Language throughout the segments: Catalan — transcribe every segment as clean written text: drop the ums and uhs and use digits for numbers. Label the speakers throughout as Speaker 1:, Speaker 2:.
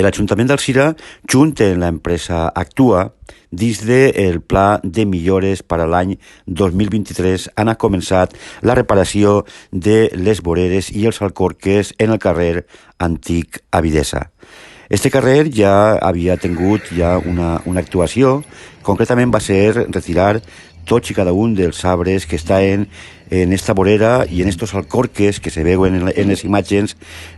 Speaker 1: l'Ajuntament d'Alzira, junt amb l'empresa Actua, dins del pla de millores per a l'any 2023, han començat la reparació de les voreres i els alcorques en el carrer Antic Avidesa. Este carrer ja havia tingut una actuació, concretament va ser retirar tots i cada un dels arbres que estan en esta vorera i en estos alcorques que se veuen en les imatges,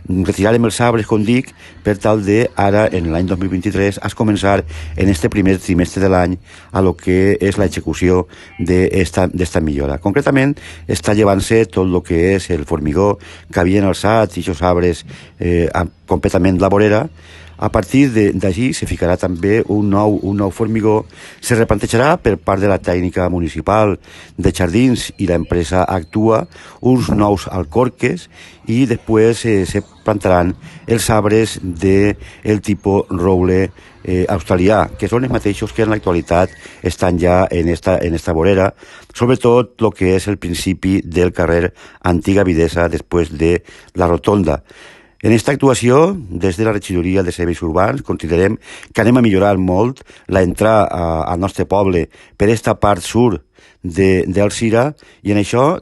Speaker 1: retirarem els arbres, com dic, per tal de, ara, en l'any 2023, es començar en este primer trimestre de l'any a lo que és l'execució d'esta millora. Concretament, està llevant-se tot el que és el formigó que havien alçat i aquests arbres completament la vorera. A partir d'allí se ficarà també un nou formigó, se replantejarà per part de la tècnica municipal de jardins i l'empresa Actua uns nous alcorques i després se plantaran els arbres del tipus roure australià, que són els mateixos que en l'actualitat estan ja en esta vorera, sobretot el que és el principi del carrer Antiga Avidesa després de la rotonda. En aquesta actuació, des de la regidoria de serveis urbans, considerem que anem a millorar molt l'entrada al nostre poble per aquesta part sud d'Alzira i en això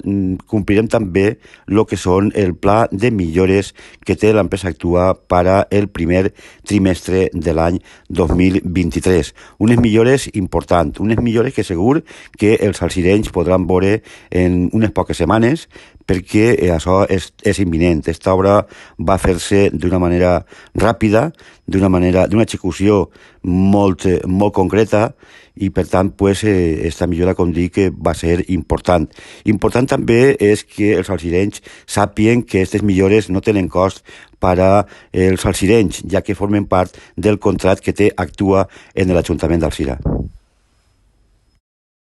Speaker 1: complirem també el que són el pla de millores que té l'empresa Actua per al primer trimestre de l'any 2023. Unes millores importants, unes millores que segur que els alzirenys podran veure en unes poques setmanes, perquè això és imminent. Aquesta obra va fer-se d'una manera ràpida, d'una execució molt concreta i, per tant, aquesta millora, com dic, va ser important. Important també és que els alzirenys sàpien que aquestes millores no tenen cost per als alzirenys, ja que formen part del contracte que té Actua en l'Ajuntament d'Alzira.